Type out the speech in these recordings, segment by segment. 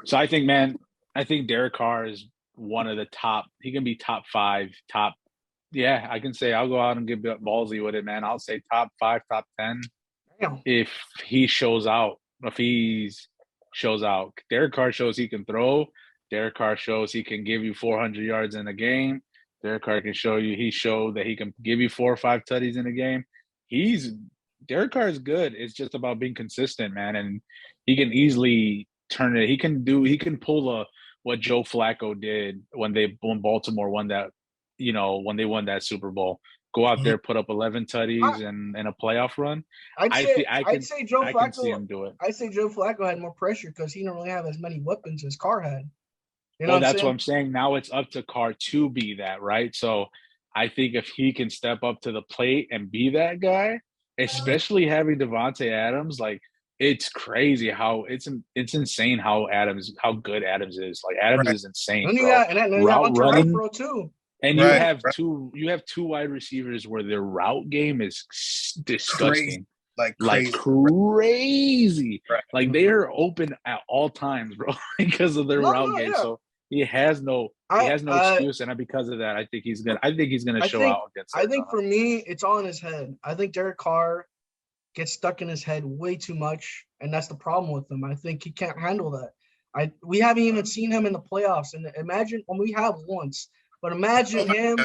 So I think Derek Carr is one of the top. He can be top five, top. Yeah, I can say I'll go out and get ballsy with it, man. I'll say top five, top 10 Damn. if he shows out. If he's shows out, Derek Carr shows he can throw. Derek Carr shows he can give you 400 yards in a game. Derek Carr can show you. He showed that he can give you 4 or 5 tutties in a game. He's Derek Carr is good. It's just about being consistent, man, and he can easily turn it. He can do. He can pull a what Joe Flacco did when Baltimore won that. When they won that Super Bowl, go out Mhm. there, put up 11 I, tutties and a playoff run. I'd I say think I'd say Joe I can see Flacco. him do it. I'd say Joe Flacco had more pressure because he didn't really have as many weapons as Carr had. You know what Well, I'm that's what saying? I'm saying. Now it's up to Carr to be that, right? So I think if he can step up to the plate and be that guy, Mhm. especially having Devonte Adams, like it's crazy how it's insane how good Adams is. Like Adams Right. is insane, And you bro. got and then you got Route Hunter running, Renfro too. and You you know, Right. have Right. two wide receivers where their route game is Crazy. disgusting. Like Like crazy. Right. crazy. Right. Like they are open at all times, bro, because of their no, route no, game. yeah. So he I has no excuse, and because of that, I think he's gonna I show think out against I think Arizona. for me it's all in his head. I think Derek Carr gets stuck in his head way too much, and that's the problem with him. I think he can't handle that. We haven't even seen him in the playoffs, and imagine when we have once, but imagine him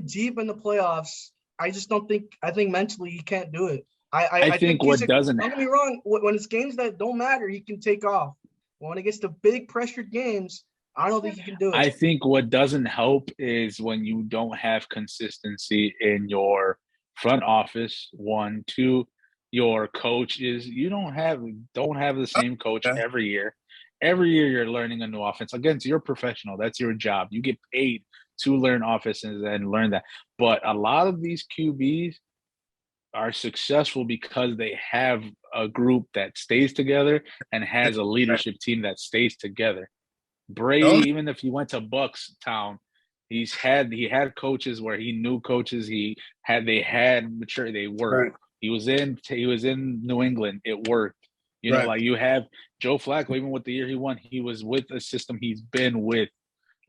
deep in the playoffs. I just don't think I think mentally he can't do it. I I think think he's what a doesn't don't get me wrong, when it's games that don't matter, he can take off. But when it gets to big pressured games, I don't think he can do it. I think what doesn't help is when you don't have consistency in your front office. One, two, your coach is you don't have the same coach Yeah. every year. Every year you're learning a new offense. Again, you're professional. That's your job. You get paid to learn offenses and learn that. But a lot of these QBs are successful because they have a group that stays together and has a Right. leadership team that stays together. The Brady, only even if he went to Bucks town, he had coaches where he knew coaches. They had mature. They worked. right. He was in New England. It worked. Right. Like you have Joe Flacco. Even with the year he won, he was with a system he's been with.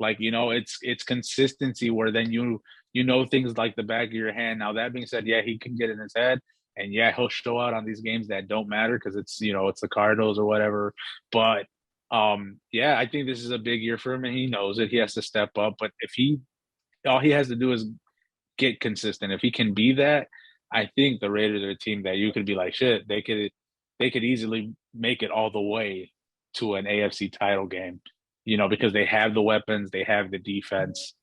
Like it's consistency where then you know things like the back of your hand. Now that being said, yeah, he can get in his head, and yeah, he'll show out on these games that don't matter because it's the Cardinals or whatever. But yeah, I think this is a big year for him, and he knows it. He has to step up. But if he all he has to do is get consistent. If he can be that, I think the Raiders are a team that you could be like, shit, they could easily make it all the way to an AFC title game, because they have the weapons, they have the defense,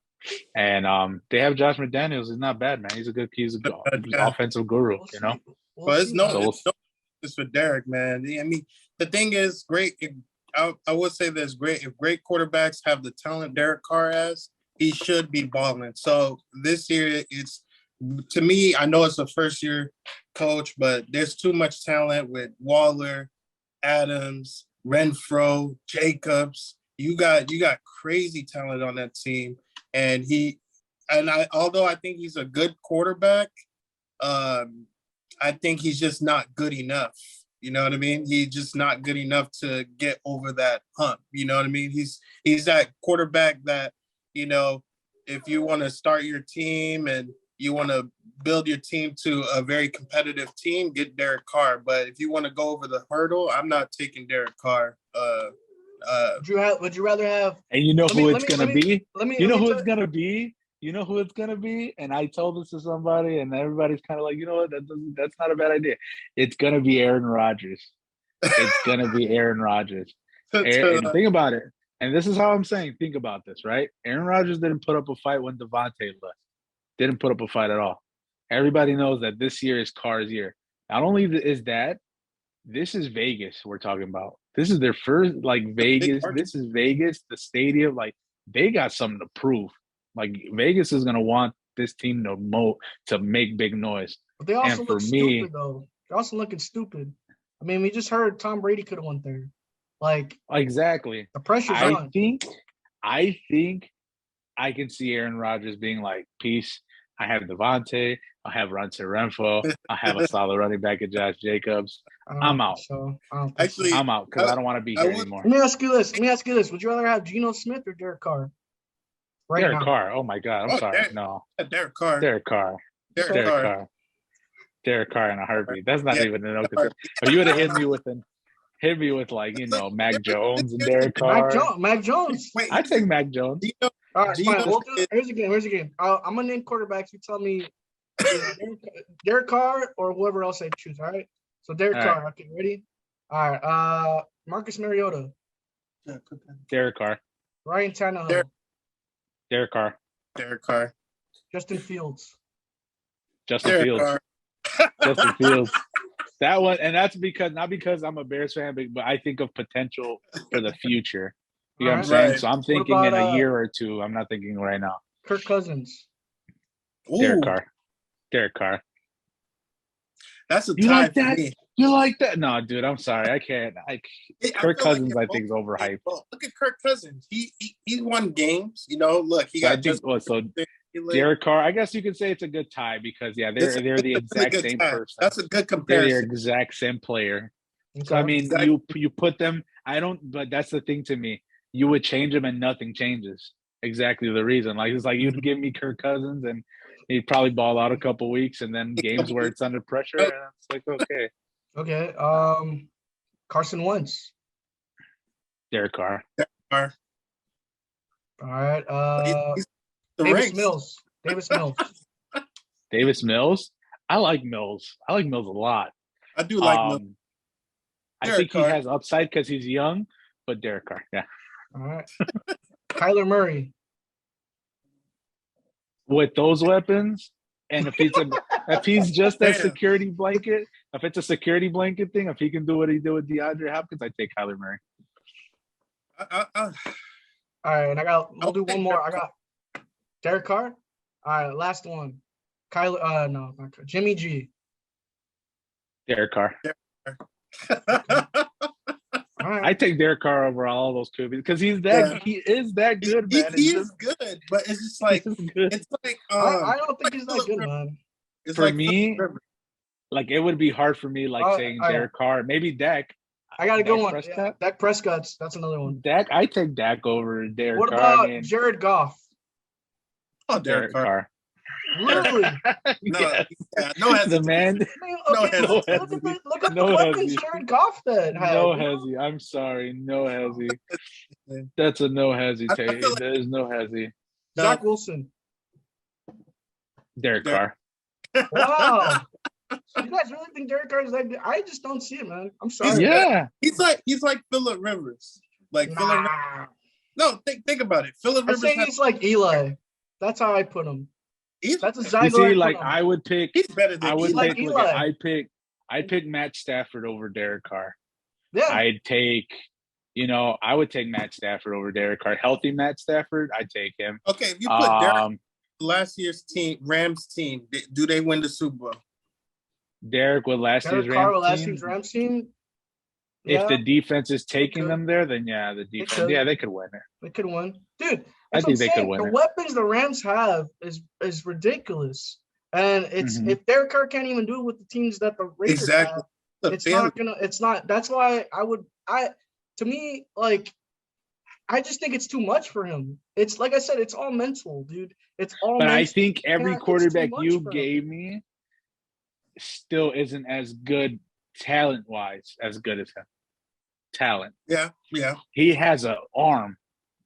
and they have Josh McDaniels. He's not bad, man. He's Yeah. offensive guru, We'll you know. see. We'll But see, man. So it's no this for Derek, man. I mean, the thing is, great. I would say this: great. If great quarterbacks have the talent Derek Carr has, he should be balling. So this year, it's to me. I know it's a first year coach, but there's too much talent with Waller, Adams, Renfro, Jacobs. You got crazy talent on that team, and although I think he's a good quarterback, um, I think he's just not good enough. You know what I mean? He's just not good enough to get over that hump. You know what I mean? He's that quarterback that, you know, if you want to start your team and you want to build your team to a very competitive team, get Derek Carr. But if you want to go over the hurdle, I'm not taking Derek Carr. Would you rather have And you know let me who let it's me gonna let me be? You let know me who tell it's gonna be? You know who it's gonna be? And I told this to somebody, and everybody's kind of like, you know what? That's not a bad idea. It's gonna be Aaron Rodgers. It's gonna be Aaron Rodgers. And to think about it. And this is how I'm saying, think about this, right? Aaron Rodgers didn't put up a fight when Devontae left. Didn't put up a fight at all. Everybody knows that this year is Carr's year. Not only is that, this is Vegas we're talking about. This is their first like a big Vegas. market. This is Vegas, the stadium. Like they got something to prove. Like Vegas is gonna want this team to make big noise. but they And also for look stupid me, though. They're also looking stupid. I mean, we just heard Tom Brady could have won there. Like exactly. the pressure's I on. think I think I can see Aaron Rodgers being like, peace. I have Devontae. I have Runcie Renfro. I have a solid running back in Josh Jacobs. I'm out. I don't think so. Actually, I'm out because I don't want to be I here would- anymore. Let me ask you this. Would you rather have Geno Smith or Derek Carr? Right Derek now. Carr. Oh my God. I'm sorry. Derek, No. Derek Carr. Derek Carr. Derek Derek Carr. Carr. Derek Carr in a heartbeat. That's not Yeah. even a no concern. If you would have hit me with like, Mac Jones and Derek Carr. Mac Jones. Wait, I take Mac Jones. Geno, All right, fine. Geno Here's a game. I'm gonna name quarterbacks. You tell me is Derek Carr or whoever else I choose. All right. So Derek All Carr. Okay, ready? All right. Marcus Mariota, Derek Carr. Ryan Tannehill, Derek Carr. Derek Carr. Justin Fields. Justin Derek Fields. Carr. Justin Fields. That one, and that's not because I'm a Bears fan, but I think of potential for the future. You know what I'm saying? Right. So I'm thinking about, in a year or two. I'm not thinking right now. Kirk Cousins. Derek Ooh, Carr. Derek Carr. that's a You tie like for that? me. You like that? No, dude. I'm sorry. I can't. Kirk feel like Cousins, they're I think, is both- overhyped. Well, look at Kirk Cousins. He won games. Look, he So I got think. So Derek Carr. I guess you could say it's a good tie because they're the exact same person. That's a good They're the comparison. exact same player. Okay. So I mean, Exactly. you put them. I don't. But that's the thing to me. You would change them and nothing changes. Exactly the reason. Like it's like you'd give me Kirk Cousins and he'd probably ball out a couple weeks, and then games where it's under pressure, and it's like okay, Okay. Carson Wentz. Derek Carr. Carr. All right. He's the Davis ranks. Mills. Davis Mills. I like Mills. I like Mills a lot. I do like Mills. I Derek think Carr. he has upside because he's young, but Derek Carr, yeah. All right. Kyler Murray. With those weapons, and if he's just that Damn. security blanket, if it's a security blanket thing, if he can do what he did with DeAndre Hopkins, I take Kyler Murray. I- All right, we'll do one more. I got Derek Carr. All right, last one. Kyler. No, not Kyler. Jimmy G. Derek Carr. All right. I take Derek Carr over all those QBs because he is that good, man. He is good, but it's just like it's like I don't think he's that good, man. It's For like me, like it would be hard for me, like saying Derek Carr, maybe Dak. I got a good one. Prescott? Yeah, Dak Prescott's. That's another one. Dak, I take Dak over Derek What Carr. about Jared Goff? oh, Derek Carr? Really? No, Yes. yeah, no The hesitation. man, I mean, No okay, look at hesitation. the No weapons hesitation. Jared Goff had. no hezzy. I'm sorry, no hezzy. That's a no hesitate. I feel like- There's no hezzy. No. Zach Wilson. Derek Carr. Wow. You guys really think Derek Carr is that good? I just don't see it, man. I'm sorry. Yeah. He's like Phillip Rivers. Like Phillip. Nah. No, think about it. Phillip I Rivers. say he's like Eli. That's how I put him. That's You exactly see, how I like put him. I would pick. He's better than I would Eli. like pick. Eli. I pick Matt Stafford over Derek Carr. Yeah. I'd take. I would take Matt Stafford over Derek Carr. Healthy Matt Stafford, I'd take him. Okay, if you put Derek last year's team, Rams team, do they win the Super Bowl? Derek with last Derek year's Carr with last Rams year's team. Rams team. If Yeah, the defense is taking could. them there, then yeah, the defense. could. Yeah, they could win it. they could win. Dude, I that's think what they I'm could saying. win The it. weapons the Rams have is ridiculous. And it's Mhm. if Derek Carr can't even do it with the teams that the Raiders Exactly. have, it's not. That's why to me, like, I just think it's too much for him. It's like I said, it's all mental, dude. It's all But mental. I think every it's too quarterback much you for him. gave me still isn't as good talent-wise as good as him. Talent. Yeah. He has an arm.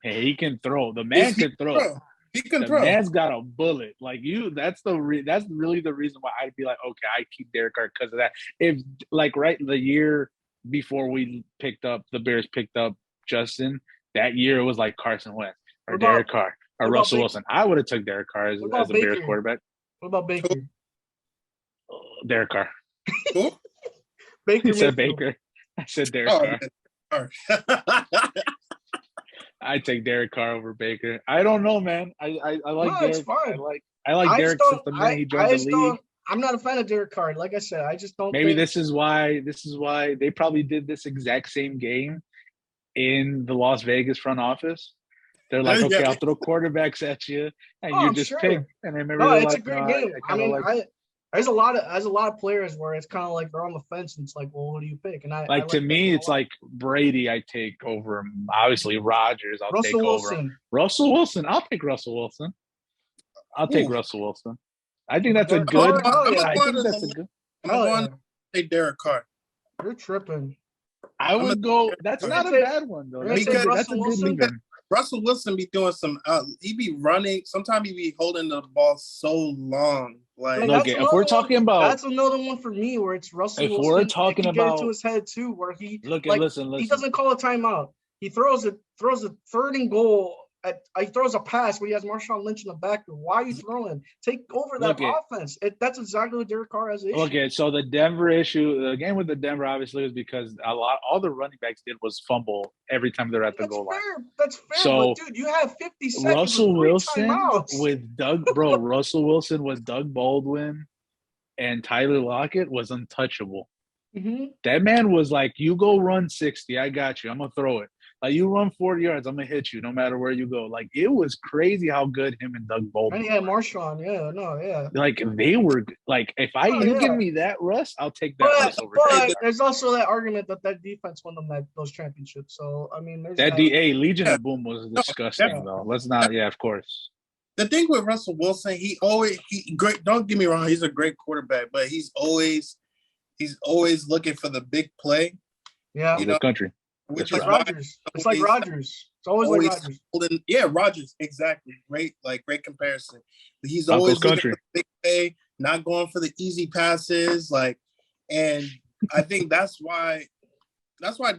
Hey, he can throw. The man can throw. He can The throw. man's got a bullet. Like you, that's really the reason why I'd be like, okay, I keep Derek Carr because of that. If like right the year before the Bears picked up Justin, that year it was like Carson Wentz or What about- Derek Carr or what about Russell Baker? Wilson. I would have took Derek Carr as What about a Bears Baker? quarterback. What about Baker? Derek Carr. Who? Baker You said Mayfield. Baker. I said Derek Oh, Carr. Carr. I take Derek Carr over Baker. I don't know, man. I like No, Derek. it's fine. I like I Derek just since the don't- minute he joined the league. I'm not a fan of Derek Carr. Like I said, I just don't. Maybe think, this is why they probably did this exact same game in the Las Vegas front office. They're like, okay, I'll throw quarterbacks at you, and Oh, you I'm just sure. pick. And then maybe No, they're it's like, a great no, game. I I kind of mean, like. There's a lot of players where it's kind of like they're on the fence, and it's like, well, what do you pick? And I Like to like me, that a it's lot. like Brady. I take over him. Obviously, Rodgers. I'll take Russell over him. Wilson. Russell Wilson. I'll take Russell Wilson. I'll take Ooh. Russell Wilson. I think that's a Derek good. Carr, hell yeah. I think that's a good. I'm Hell going yeah. to say Derek Carr. You're tripping. I would go. That's I'm not gonna a say- bad one though. I'm gonna That's, say a, that's a Russell good Wilson. leave-in. Russell Wilson be doing some. He be running. Sometimes he be holding the ball so long. Like And Look, that's if we're another talking one, about, that's another one for me where it's Russell if Wilson. we're It talking can get about, into his head too, where he look, like listen. he doesn't call a timeout. He throws a third and goal. He throws a pass where he has Marshawn Lynch in the backfield. Why are you throwing? Take over that offense. That's exactly what Derek Carr has an issue. Okay, so the Denver issue, the game with the Denver obviously was because all the running backs did was fumble every time they're at the goal line. That's fair. So, but dude, you have 50 seconds Russell with 3 Wilson timeouts. Russell Wilson with Doug Baldwin and Tyler Lockett was untouchable. Mm-hmm. That man was like, you go run 60, I got you. I'm gonna throw it. Like you run 40 yards, I'm gonna hit you no matter where you go. Like it was crazy how good him and Doug Baldwin. And he had Marshawn, yeah. Like they were like, if you give me that Russ, I'll take that Russ over. But there's also that argument that defense won them those championships. So I mean, there's that. Legion of Boom was disgusting though. Let's not. Yeah, of course. The thing with Russell Wilson, he great. Don't get me wrong, he's a great quarterback, but he's always looking for the big play. Yeah, the country. Which is Rodgers. It's like Rodgers. It's always like Rodgers. Yeah, Rodgers. Exactly. Great comparison. He's Broncos always looking country. for the big play, not going for the easy passes. And I think that's why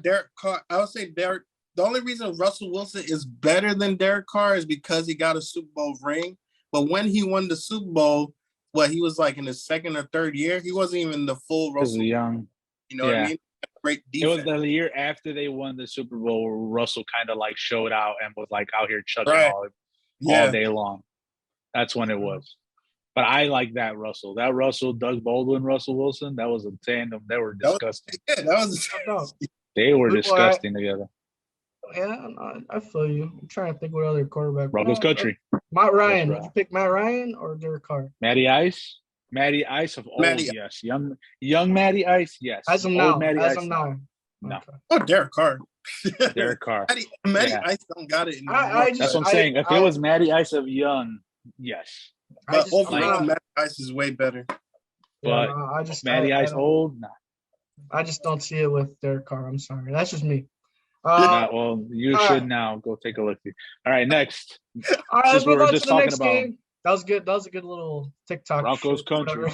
Derek Carr. I would say Derek. The only reason Russell Wilson is better than Derek Carr is because he got a Super Bowl ring. But when he won the Super Bowl, he was like in his second or third year. He wasn't even the full Russell. Young. You know what I mean? Great defense. It was the year after they won the Super Bowl where Russell kind of like showed out and was like out here chugging all day long. That's when it was. But I like that Russell. That Russell, Doug Baldwin, Russell Wilson, that was a tandem. They were disgusting. They were disgusting together. Yeah, I feel you. I'm trying to think what other quarterback. Broncos country. Matt Ryan. Did you pick Matt Ryan or Derek Carr? Matty Ice. Matty Ice of old, yes. Young Matty Ice, yes. As of now. No. Okay. Oh, Derek Carr. Derek Carr. Matty Ice don't got it. That's what I'm saying. If it was Matty Ice of young, yes. But overall, Matty Ice is way better. But Matty Ice old, no. I just don't see it with Derek Carr. I'm sorry. That's just me. Well, you should now go take a look. All right, next. All right, let's move on to the next game. That was good. That was a good little TikTok. Broncos country.